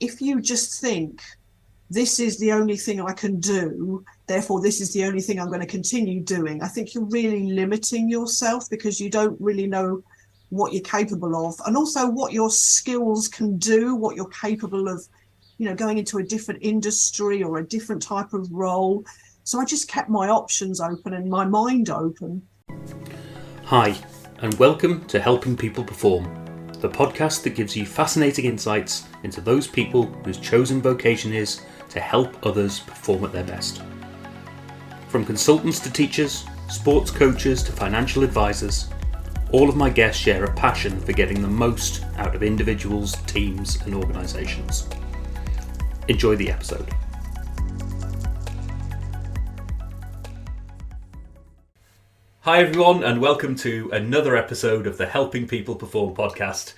if you just think this is the only thing I can do, therefore this is the only thing I'm going to continue doing, I think you're really limiting yourself, because you don't really know what you're capable of, and also what your skills can do, what you're capable of, going into a different industry or a different type of role. So I just kept my options open and my mind open. Hi, and welcome to Helping People Perform, the podcast that gives you fascinating insights into those people whose chosen vocation is to help others perform at their best. From consultants to teachers, sports coaches to financial advisors, all of my guests share a passion for getting the most out of individuals, teams, and organisations. Enjoy the episode. Hi everyone, and welcome to another episode of the Helping People Perform podcast.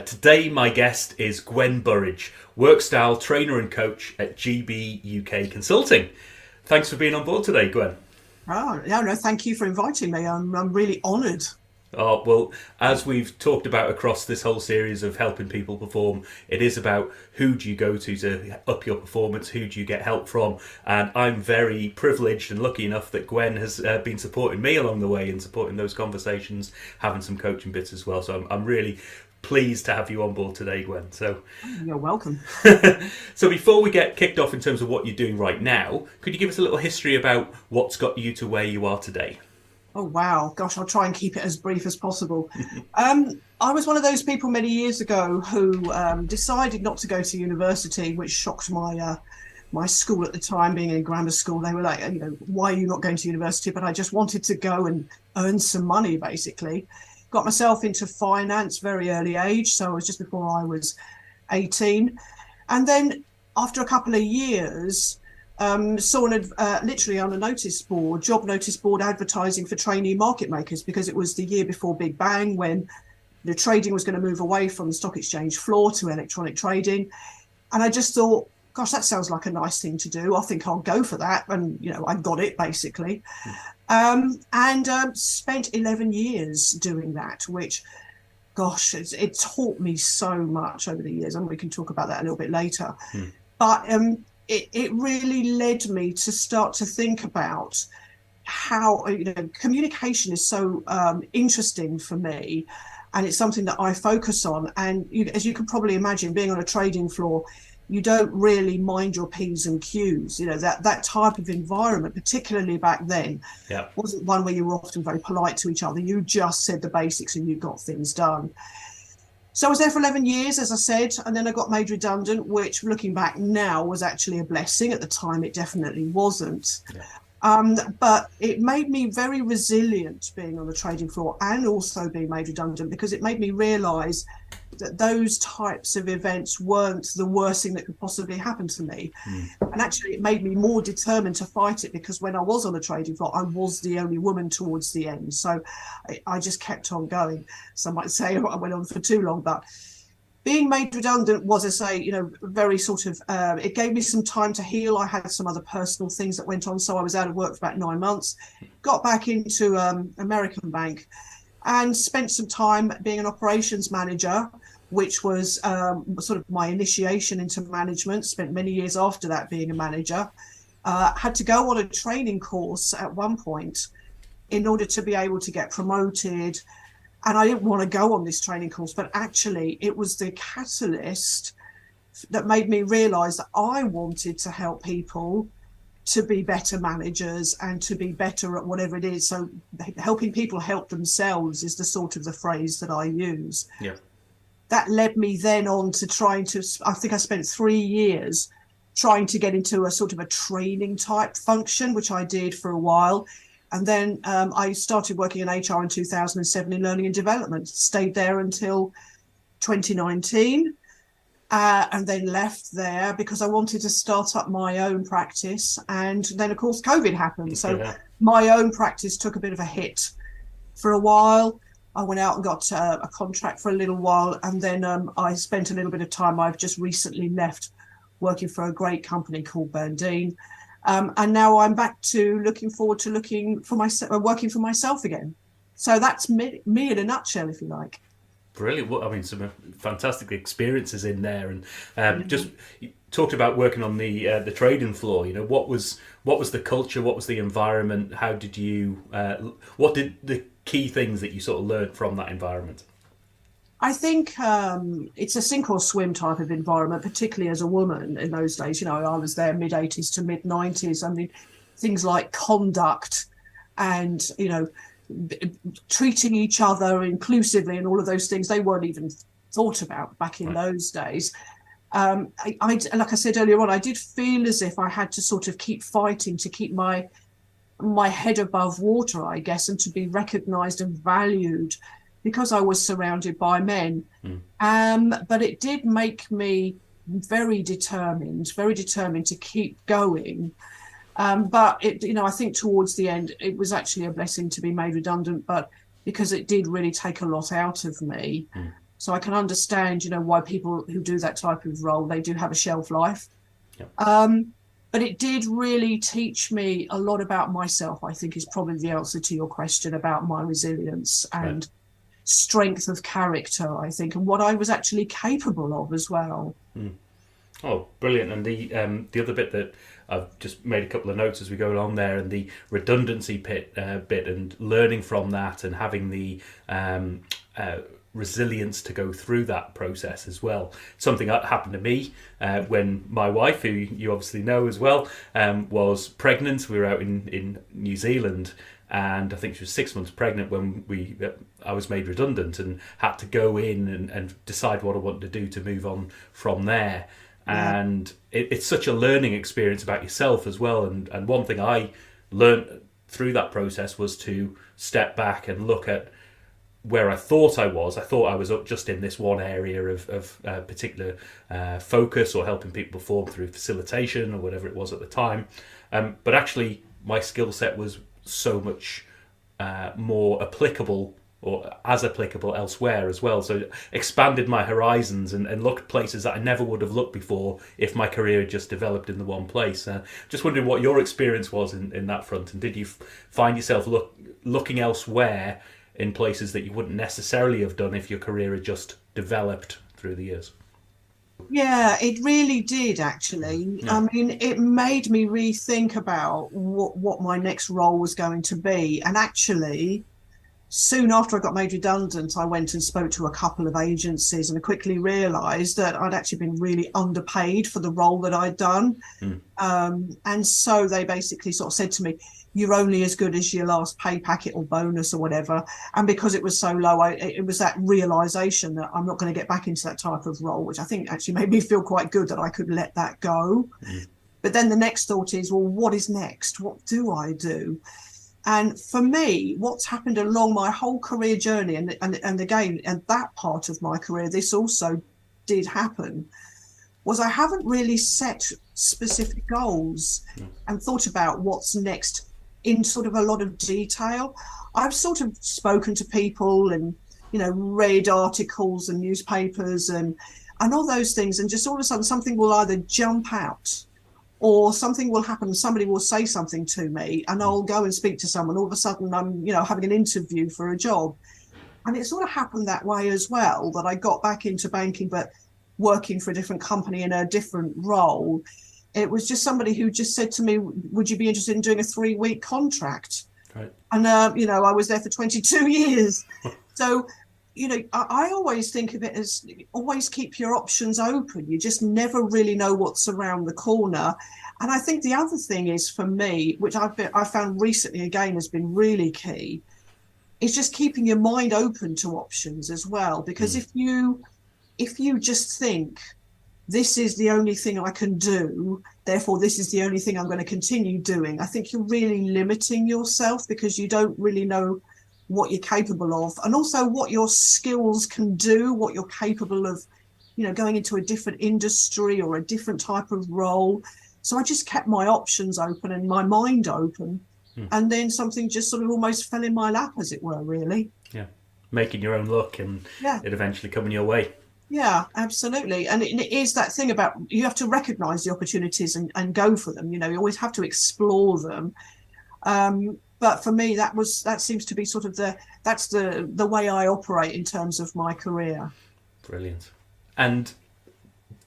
Today my guest is Gwen Burridge, work-style trainer and coach at GBUK Consulting. Thanks for being on board today, Gwen. Oh, no, thank you for inviting me. I'm really honoured. Oh, well, as we've talked about across this whole series of Helping People Perform, it is about who do you go to up your performance, who do you get help from, and I'm very privileged and lucky enough that Gwen has been supporting me along the way and supporting those conversations, having some coaching bits as well. So I'm really pleased to have you on board today, Gwen. So you're welcome. So before we get kicked off in terms of what you're doing right now, could you give us a little history about what's got you to where you are today? Oh, wow. Gosh, I'll try and keep it as brief as possible. I was one of those people many years ago who decided not to go to university, which shocked my school at the time, being in grammar school. They were like, why are you not going to university? But I just wanted to go and earn some money, basically. Got myself into finance very early age, so it was just before I was 18. And then after a couple of years, saw literally on a job notice board advertising for trainee market makers, because it was the year before Big Bang, when the trading was going to move away from the stock exchange floor to electronic trading. And I just thought, gosh, that sounds like a nice thing to do. I think I'll go for that. And, I got it, basically. And spent 11 years doing that, which, gosh, it taught me so much over the years. And we can talk about that a little bit later. But it really led me to start to think about how, communication is so interesting for me. And it's something that I focus on. And as you can probably imagine, being on a trading floor, you don't really mind your P's and Q's. That type of environment, particularly back then, wasn't one where you were often very polite to each other. You just said the basics and you got things done. So I was there for 11 years, as I said, and then I got made redundant, which, looking back now, was actually a blessing. At the time, it definitely wasn't. But it made me very resilient being on the trading floor and also being made redundant, because it made me realise that those types of events weren't the worst thing that could possibly happen to me. And actually, it made me more determined to fight it, because when I was on the trading floor, I was the only woman towards the end. So I just kept on going. Some might say I went on for too long, but being made redundant was, as I say, very sort of, it gave me some time to heal. I had some other personal things that went on. So I was out of work for about 9 months, got back into American Bank, and spent some time being an operations manager, which was sort of my initiation into management. Spent many years after that being a manager. Had to go on a training course at one point in order to be able to get promoted. And I didn't want to go on this training course, but actually it was the catalyst that made me realise that I wanted to help people to be better managers and to be better at whatever it is. So helping people help themselves is the sort of the phrase that I use. That led me then on to I think I spent 3 years trying to get into a sort of a training type function, which I did for a while. And then I started working in HR in 2007 in learning and development, stayed there until 2019. And then left there because I wanted to start up my own practice. And then, of course, COVID happened. So my own practice took a bit of a hit for a while. I went out and got a contract for a little while. And then I spent a little bit of time. I've just recently left working for a great company called Berndean. And now I'm back to looking forward to working for myself again. So that's me in a nutshell, if you like. Brilliant. Well, I mean, some fantastic experiences in there, and just you talked about working on the trading floor. You know, what was the culture? What was the environment? How did you? What did the key things that you sort of learned from that environment? I think it's a sink or swim type of environment, particularly as a woman in those days. You know, I was there mid 80s to mid 90s. I mean, things like conduct and, treating each other inclusively and all of those things, they weren't even thought about back in those days. Like I said earlier on, I did feel as if I had to sort of keep fighting to keep my head above water, I guess, and to be recognized and valued because I was surrounded by men. But it did make me very determined to keep going. But I think towards the end, it was actually a blessing to be made redundant, but because it did really take a lot out of me. So I can understand, why people who do that type of role, they do have a shelf life. But it did really teach me a lot about myself, I think is probably the answer to your question about my resilience and strength of character, I think, and what I was actually capable of as well. Oh, brilliant. And the other bit that I've just made a couple of notes as we go along there, and the redundancy bit and learning from that and having the resilience to go through that process as well. Something that happened to me when my wife, who you obviously know as well, was pregnant. We were out in New Zealand, and I think she was 6 months pregnant when I was made redundant and had to go in and decide what I wanted to do to move on from there. And it's such a learning experience about yourself as well. And one thing I learned through that process was to step back and look at where I thought I was. I thought I was just in this one area of particular focus or helping people perform through facilitation or whatever it was at the time. But actually, my skill set was so much more applicable or as applicable elsewhere as well. So expanded my horizons and looked places that I never would have looked before if my career had just developed in the one place. Just wondering what your experience was in that front, and did you find yourself looking elsewhere in places that you wouldn't necessarily have done if your career had just developed through the years? Yeah, it really did, actually. I mean, it made me rethink about what my next role was going to be. And actually, soon after I got made redundant, I went and spoke to a couple of agencies and I quickly realised that I'd actually been really underpaid for the role that I'd done. And so they basically sort of said to me, you're only as good as your last pay packet or bonus or whatever. And because it was so low, it was that realisation that I'm not going to get back into that type of role, which I think actually made me feel quite good that I could let that go. But then the next thought is, well, what is next? What do I do? And for me, what's happened along my whole career journey, and again, and that part of my career, this also did happen, was I haven't really set specific goals and thought about what's next in sort of a lot of detail. I've sort of spoken to people and, read articles and newspapers and all those things. And just all of a sudden something will either jump out or something will happen and somebody will say something to me and I'll go and speak to someone. All of a sudden I'm, having an interview for a job. And it sort of happened that way as well, that I got back into banking, but working for a different company in a different role. It was just somebody who just said to me, would you be interested in doing a 3-week contract? Right. And, I was there for 22 years. So, I always think of it as always keep your options open. You just never really know what's around the corner. And I think the other thing is for me, which I found recently again has been really key, is just keeping your mind open to options as well. Because if you just think, this is the only thing I can do, therefore this is the only thing I'm going to continue doing, I think you're really limiting yourself because you don't really know what you're capable of and also what your skills can do, what you're capable of, going into a different industry or a different type of role. So I just kept my options open and my mind open. And then something just sort of almost fell in my lap, as it were, really. Yeah. Making your own luck and it eventually coming your way. Yeah, absolutely. And it is that thing about you have to recognise the opportunities and go for them. You always have to explore them. But for me, that seems to be sort of the way I operate in terms of my career. Brilliant. And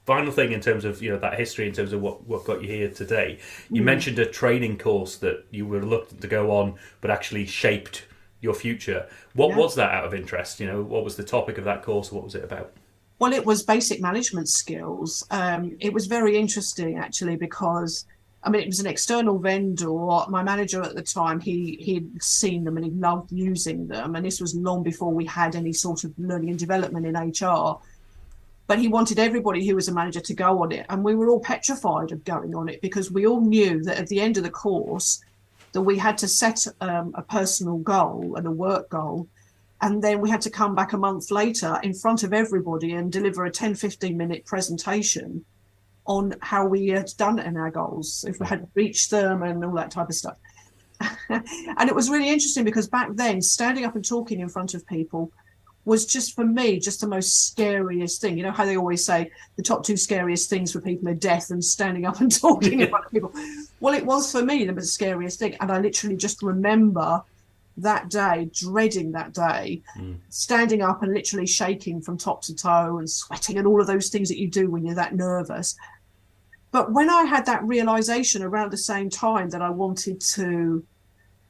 final thing in terms of that history, in terms of what got you here today, you mentioned a training course that you were reluctant to go on, but actually shaped your future. What was that, out of interest? What was the topic of that course? What was it about? Well, it was basic management skills. It was very interesting, actually, because it was an external vendor. My manager at the time, he'd seen them and he loved using them. And this was long before we had any sort of learning and development in HR. But he wanted everybody who was a manager to go on it. And we were all petrified of going on it because we all knew that at the end of the course that we had to set a personal goal and a work goal. And then we had to come back a month later in front of everybody and deliver a 10-15-minute presentation on how we had done it in our goals, if we had reached them and all that type of stuff. And it was really interesting because back then, standing up and talking in front of people was just, for me, just the most scariest thing. You know how they always say the top two scariest things for people are death and standing up and talking in front of people. Well, it was for me the scariest thing. And I literally just remember that day, dreading that day, standing up and literally shaking from top to toe and sweating and all of those things that you do when you're that nervous. But when I had that realization around the same time that I wanted to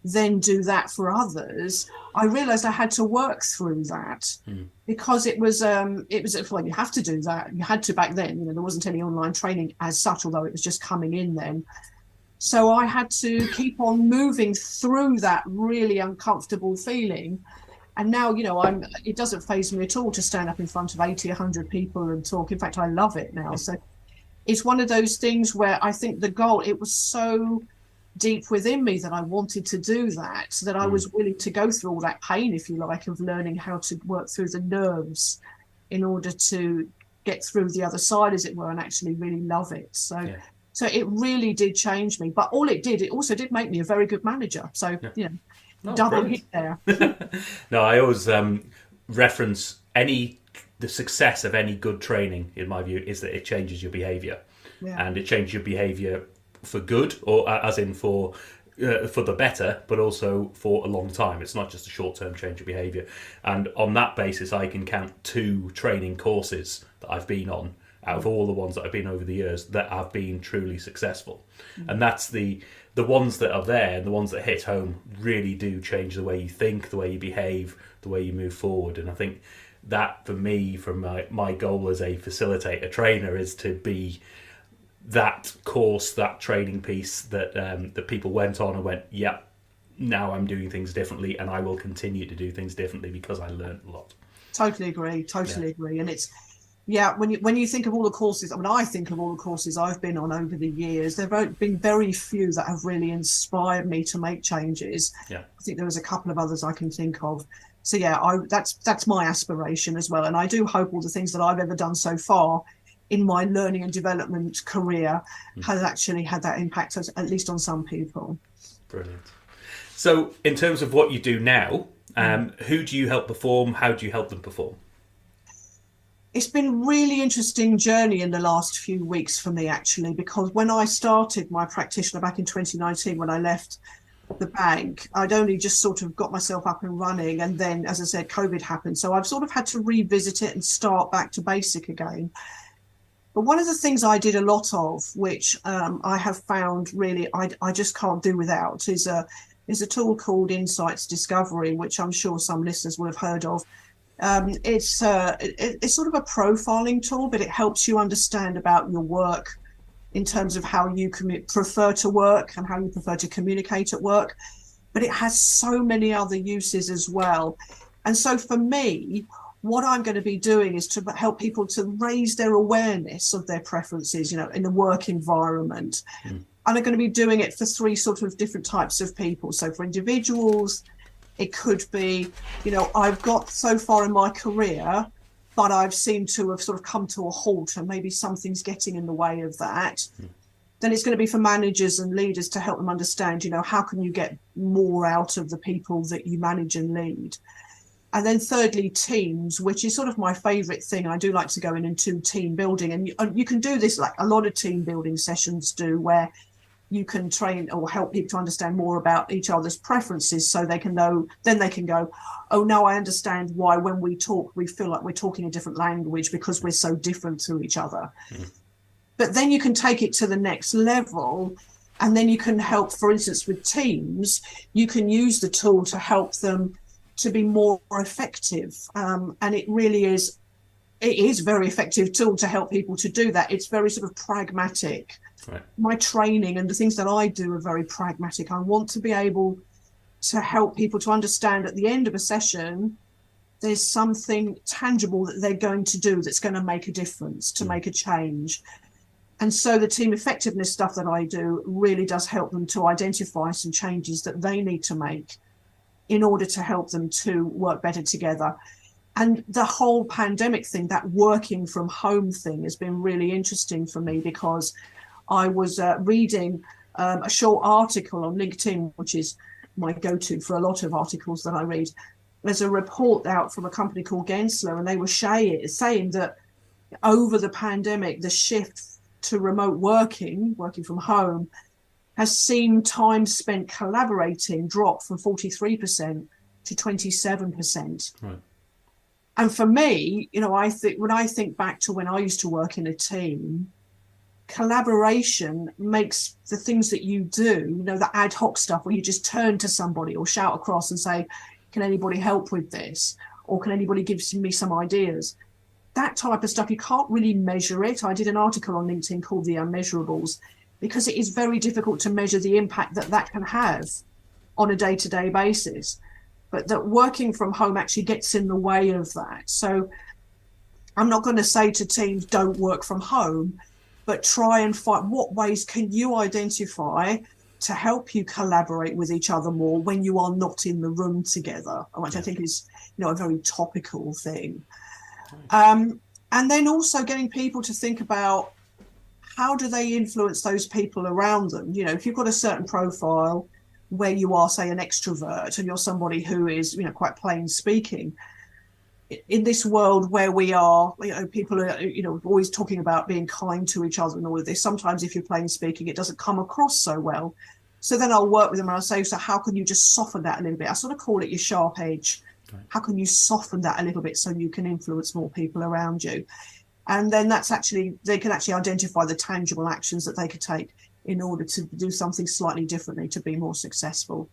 then do that for others, I realized I had to work through that because it was well, you have to do that. You had to back then, there wasn't any online training as such, although it was just coming in then. So I had to keep on moving through that really uncomfortable feeling. And now, it doesn't faze me at all to stand up in front of 80, 100 people and talk. In fact, I love it now. So it's one of those things where I think the goal, it was so deep within me that I wanted to do that, so that I was willing to go through all that pain, if you like, of learning how to work through the nerves in order to get through the other side, as it were, and actually really love it. So it really did change me. But all it also did make me a very good manager. So, double hit there. No, I always reference the success of any good training, in my view, is that it changes your behaviour. And it changes your behaviour for good, or as in for the better, but also for a long time. It's not just a short-term change of behaviour. And on that basis, I can count 2 training courses that I've been on, out of all the ones that I've been over the years, that have been truly successful. And that's the ones that are there, and the ones that hit home really do change the way you think, the way you behave, the way you move forward. And I think that, for me, from my goal as a facilitator trainer, is to be that course, that training piece that people went on and went, yeah, now I'm doing things differently, and I will continue to do things differently because I learned a lot. Totally agree. And it's, when you think of all the courses, I think of all the courses I've been on over the years, there have been very few that have really inspired me to make changes. I think there was a couple of others I can think of. So that's my aspiration as well. And I do hope all the things that I've ever done so far in my learning and development career has actually had that impact, at least on some people. Brilliant. So in terms of what you do now, who do you help perform? How do you help them perform? It's been a really interesting journey in the last few weeks for me, actually, because when I started my practitioner back in 2019, when I left the bank, I'd only just sort of got myself up and running. And then, as I said, COVID happened. So I've sort of had to revisit it and start back to basic again. But one of the things I did a lot of, which I have found really I just can't do without, is a tool called Insights Discovery, which I'm sure some listeners will have heard of. It's sort of a profiling tool, but it helps you understand about your work in terms of how you prefer to work and how you prefer to communicate at work. But it has so many other uses as well. And so for me, what I'm going to be doing is to help people to raise their awareness of their preferences, in the work environment. And I'm going to be doing it for 3 sort of different types of people. So for individuals, it could be, I've got so far in my career, but I've seemed to have sort of come to a halt and maybe something's getting in the way of that. Then it's going to be for managers and leaders to help them understand, how can you get more out of the people that you manage and lead. And then thirdly, teams, which is sort of my favorite thing. I do like to go in and do team building. And you can do this like a lot of team building sessions do, where you can train or help people to understand more about each other's preferences, so they can know, then they can go, oh, now I understand why when we talk, we feel like we're talking a different language because we're so different to each other. But then you can take it to the next level, and then you can help, for instance, with teams, you can use the tool to help them to be more effective. And it really is, it is a very effective tool to help people to do that. It's very sort of pragmatic. Right. My training and the things that I do are very pragmatic. I want to be able to help people to understand at the end of a session, there's something tangible that they're going to do that's going to make a difference, to make a change. And so the team effectiveness stuff that I do really does help them to identify some changes that they need to make in order to help them to work better together. And the whole pandemic thing, that working from home thing, has been really interesting for me, because I was reading a short article on LinkedIn, which is my go-to for a lot of articles that I read. There's a report out from a company called Gensler, and they were saying that over the pandemic, the shift to remote working from home, has seen time spent collaborating drop from 43% to 27%. Right. And for me, you know, I think when I think back to when I used to work in a team, collaboration makes the things that you do, you know, the ad hoc stuff where you just turn to somebody or shout across and say, can anybody help with this? Or can anybody give me some ideas? That type of stuff, you can't really measure it. I did an article on LinkedIn called The Unmeasurables, because it is very difficult to measure the impact that that can have on a day-to-day basis. But that working from home actually gets in the way of that. So I'm not going to say to teams, don't work from home, but try and find what ways can you identify to help you collaborate with each other more when you are not in the room together, which I think is, you know, a very topical thing. And then also getting people to think about how do they influence those people around them. You know, if you've got a certain profile where you are, say, an extrovert, and you're somebody who is, you know, quite plain speaking, in this world where we are, you know, people are, you know, always talking about being kind to each other and all of this. Sometimes if you're plain speaking, it doesn't come across so well. So then I'll work with them and I'll say, so how can you just soften that a little bit? I sort of call it your sharp edge. Right. How can you soften that a little bit so you can influence more people around you? And then that's actually, they can actually identify the tangible actions that they could take in order to do something slightly differently to be more successful.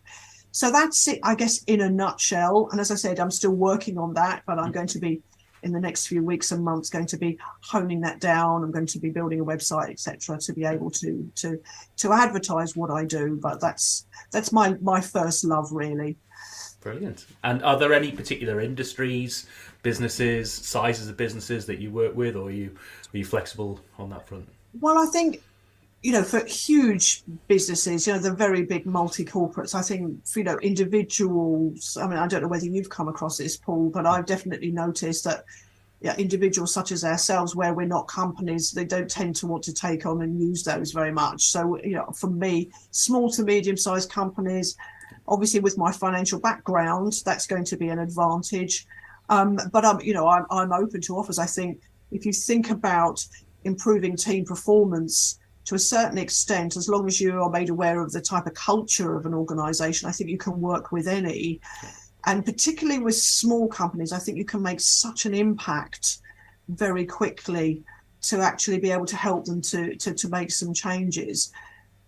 So that's it, I guess, in a nutshell. And as I said, I'm still working on that, but I'm going to be, in the next few weeks and months, going to be honing that down. I'm going to be building a website, etc., to be able to advertise what I do. But that's my first love, really. Brilliant. And are there any particular industries, businesses, sizes of businesses that you work with, or are you flexible on that front? Well, I think, you know, for huge businesses, you know, the very big multi-corporates, I think, for, you know, individuals, I mean, I don't know whether you've come across this, Paul, but I've definitely noticed that, yeah, individuals such as ourselves, where we're not companies, they don't tend to want to take on and use those very much. So, you know, for me, small to medium-sized companies, obviously with my financial background, that's going to be an advantage. But I'm, you know, I'm open to offers. I think if you think about improving team performance to a certain extent, as long as you are made aware of the type of culture of an organization, I think you can work with any. And particularly with small companies, I think you can make such an impact very quickly to actually be able to help them to make some changes.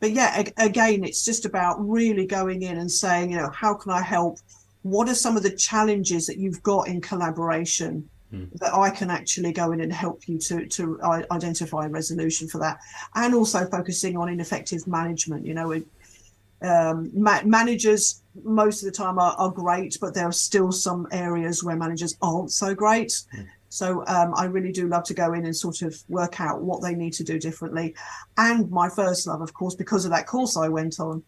But yeah, again, it's just about really going in and saying, you know, how can I help? What are some of the challenges that you've got in collaboration that I can actually go in and help you to identify a resolution for that? And also focusing on ineffective management. You know, managers most of the time are great, but there are still some areas where managers aren't so great. So I really do love to go in and sort of work out what they need to do differently. And my first love, of course, because of that course I went on,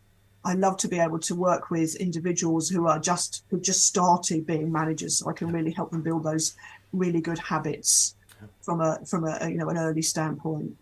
I love to be able to work with individuals who just started being managers, so I can really help them build those really good habits from a you know, an early standpoint.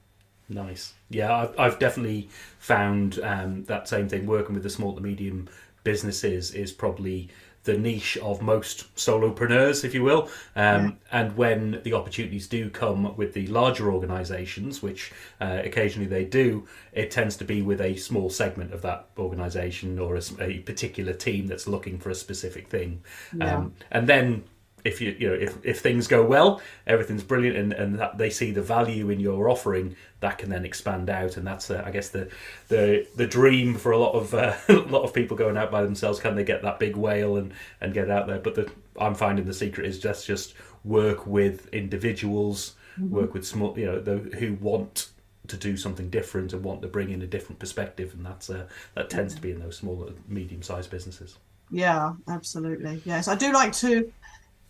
Nice. Yeah, I've definitely found that same thing. Working with the small to medium businesses is probably the niche of most solopreneurs, if you will. And when the opportunities do come with the larger organisations, which occasionally they do, it tends to be with a small segment of that organisation or a particular team that's looking for a specific thing. And then if things go well, everything's brilliant, and that they see the value in your offering, that can then expand out, and that's I guess the dream for a lot of people going out by themselves. Can they get that big whale and get out there? But I'm finding the secret is just work with individuals, work with small, who want to do something different and want to bring in a different perspective, and that tends to be in those small, medium-sized businesses. Yeah, absolutely. Yes, I do like to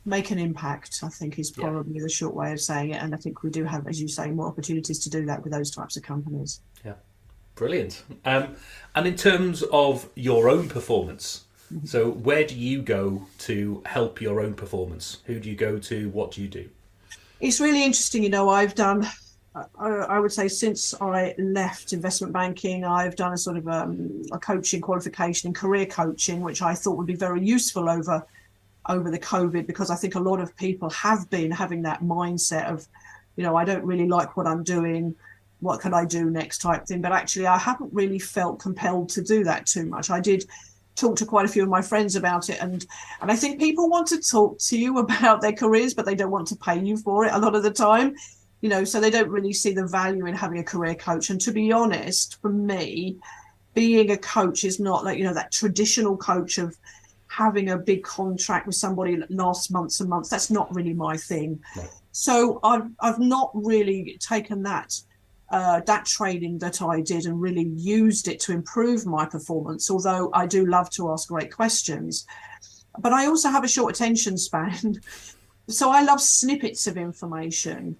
make an impact, I think, is probably the short way of saying it. And I think we do have, as you say, more opportunities to do that with those types of companies. Yeah, brilliant. And in terms of your own performance, so where do you go to help your own performance? Who do you go to? What do you do? It's really interesting. I've done, I would say, since I left investment banking, I've done a sort of a coaching qualification in career coaching, which I thought would be very useful over the COVID, because I think a lot of people have been having that mindset of, I don't really like what I'm doing, what can I do next type thing. But actually, I haven't really felt compelled to do that too much. I did talk to quite a few of my friends about it. And I think people want to talk to you about their careers, but they don't want to pay you for it a lot of the time, so they don't really see the value in having a career coach. And to be honest, for me, being a coach is not like, that traditional coach of having a big contract with somebody that lasts months and months. That's not really my thing. No. So I've not really taken that training that I did and really used it to improve my performance, although I do love to ask great questions. But I also have a short attention span. So I love snippets of information.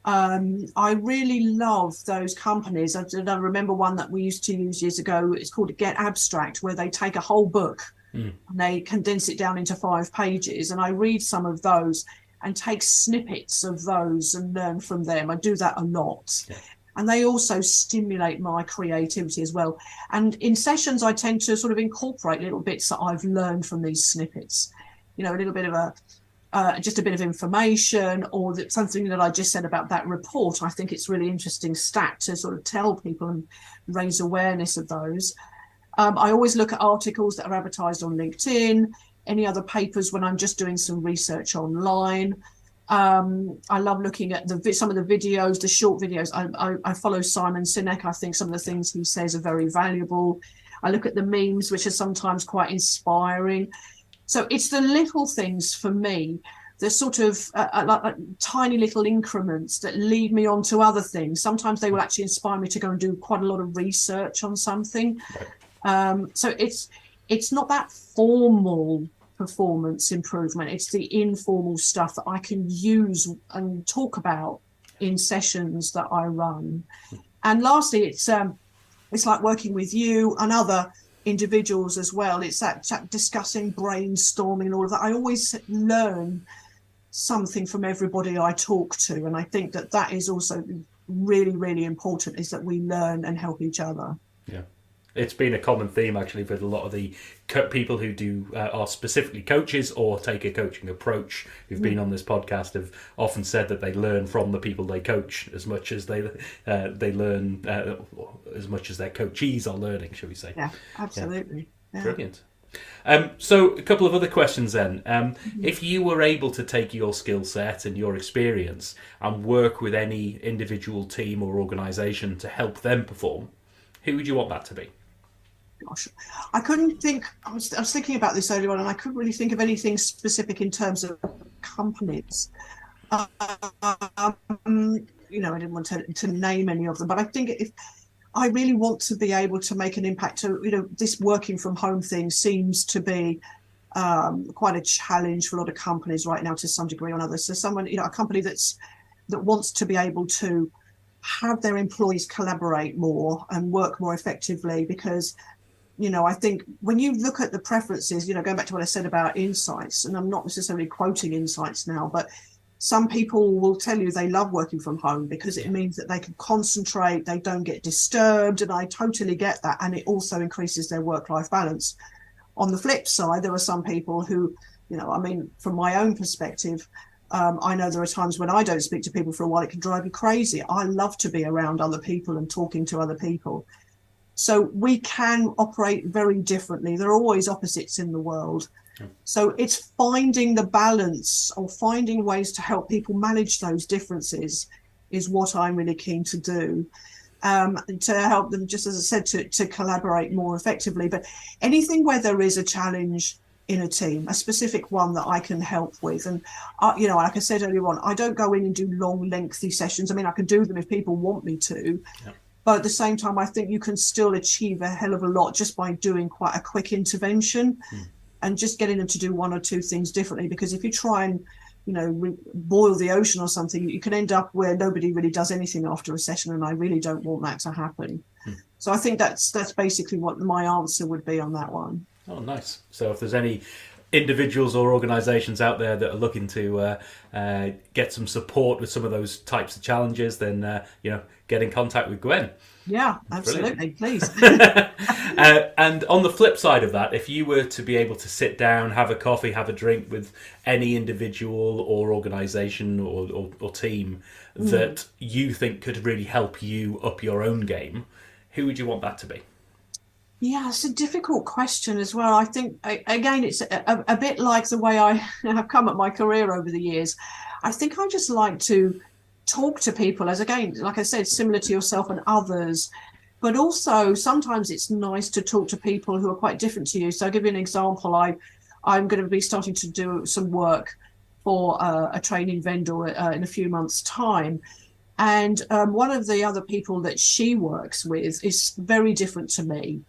I really love those companies. I remember one that we used to use years ago. It's called Get Abstract, where they take a whole book and they condense it down into 5 pages. And I read some of those and take snippets of those and learn from them. I do that a lot. Yeah. And they also stimulate my creativity as well. And in sessions, I tend to sort of incorporate little bits that I've learned from these snippets. A little bit of just a bit of information, or something that I just said about that report. I think it's really interesting stat to sort of tell people and raise awareness of those. I always look at articles that are advertised on LinkedIn, any other papers when I'm just doing some research online. I love looking at some of the videos, the short videos. I follow Simon Sinek. I think some of the things he says are very valuable. I look at the memes, which are sometimes quite inspiring. So it's the little things for me, the sort of like tiny little increments that lead me on to other things. Sometimes they will actually inspire me to go and do quite a lot of research on something. So it's not that formal performance improvement. It's the informal stuff that I can use and talk about in sessions that I run. And lastly, it's like working with you and other individuals as well. It's that discussing, brainstorming and all of that. I always learn something from everybody I talk to, and I think that is also really, really important, is that we learn and help each other. Yeah. It's been a common theme actually with a lot of the people who do are specifically coaches or take a coaching approach who've been on this podcast have often said that they learn from the people they coach as much as they learn as much as their coachees are learning, shall we say. Yeah, absolutely. Yeah. Brilliant. So a couple of other questions then. If you were able to take your skill set and your experience and work with any individual team or organisation to help them perform, who would you want that to be? Gosh, I couldn't think. I was thinking about this earlier on, and I couldn't really think of anything specific in terms of companies. I didn't want to name any of them, but I think if I really want to be able to make an impact, to this working from home thing seems to be quite a challenge for a lot of companies right now, to some degree or another. So someone, a company that wants to be able to have their employees collaborate more and work more effectively, because I think when you look at the preferences, going back to what I said about insights, and I'm not necessarily quoting insights now, but some people will tell you they love working from home because it means that they can concentrate, they don't get disturbed, and I totally get that, and it also increases their work-life balance. On the flip side, there are some people who, from my own perspective, I know there are times when I don't speak to people for a while. It can drive me crazy. I love to be around other people and talking to other people. So we can operate very differently. There are always opposites in the world. So it's finding the balance or finding ways to help people manage those differences is what I'm really keen to do. To help them, just as I said, to collaborate more effectively. But anything where there is a challenge in a team, a specific one that I can help with. And, like I said earlier on, I don't go in and do long, lengthy sessions. I mean, I can do them if people want me to. Yeah. But at the same time, I think you can still achieve a hell of a lot just by doing quite a quick intervention and just getting them to do one or two things differently. Because if you try and, boil the ocean or something, you can end up where nobody really does anything after a session. And I really don't want that to happen. So I think that's basically what my answer would be on that one. Oh, nice. So if there's any individuals or organisations out there that are looking to get some support with some of those types of challenges, then, get in contact with Gwen. Yeah, absolutely. Please. And on the flip side of that, if you were to be able to sit down, have a coffee, have a drink with any individual or organisation or team that you think could really help you up your own game, who would you want that to be? Yeah, it's a difficult question as well. I think, again, it's a bit like the way I have come at my career over the years. I think I just like to talk to people, as again, like I said, similar to yourself and others. But also, sometimes it's nice to talk to people who are quite different to you. So I'll give you an example. I'm going to be starting to do some work for a training vendor in a few months' time. And one of the other people that she works with is very different to me.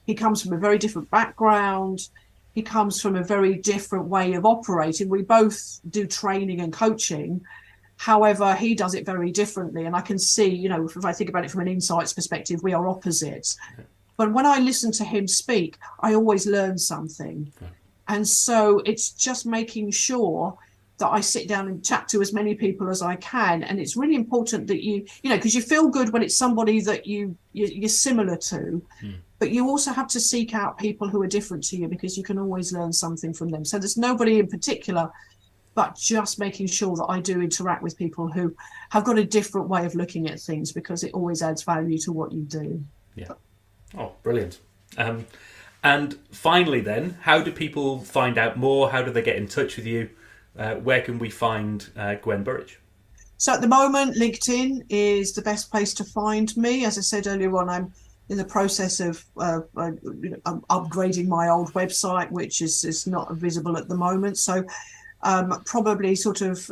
He comes from a very different background. He comes from a very different way of operating. We both do training and coaching. However, he does it very differently. And I can see, if I think about it from an insights perspective, we are opposites. But when I listen to him speak, I always learn something. And so it's just making sure that I sit down and chat to as many people as I can. And it's really important that because you feel good when it's somebody that you're similar to. But you also have to seek out people who are different to you, because you can always learn something from them. So there's nobody in particular, but just making sure that I do interact with people who have got a different way of looking at things, because it always adds value to what you do. Yeah. Oh, brilliant. And finally then, how do people find out more? How do they get in touch with you? Where can we find Gwen Burridge? So at the moment, LinkedIn is the best place to find me. As I said earlier on, I'm in the process of upgrading my old website, which is not visible at the moment. So probably sort of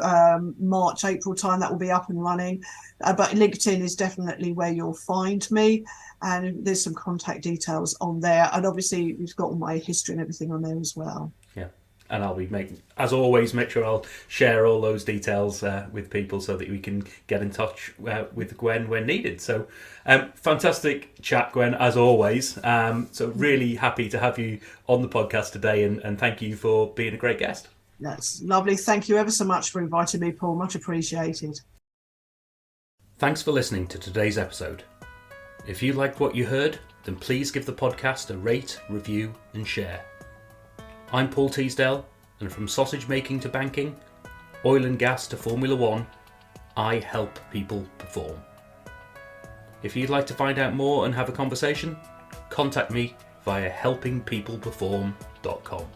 March, April time, that will be up and running. But LinkedIn is definitely where you'll find me. And there's some contact details on there. And obviously, you've got all my history and everything on there as well. Yeah. And I'll be as always, make sure I'll share all those details with people so that we can get in touch with Gwen when needed. So fantastic chat, Gwen, as always. So really happy to have you on the podcast today, and thank you for being a great guest. That's lovely. Thank you ever so much for inviting me, Paul. Much appreciated. Thanks for listening to today's episode. If you liked what you heard, then please give the podcast a rate, review and share. I'm Paul Teasdale, and from sausage making to banking, oil and gas to Formula One, I help people perform. If you'd like to find out more and have a conversation, contact me via helpingpeopleperform.com.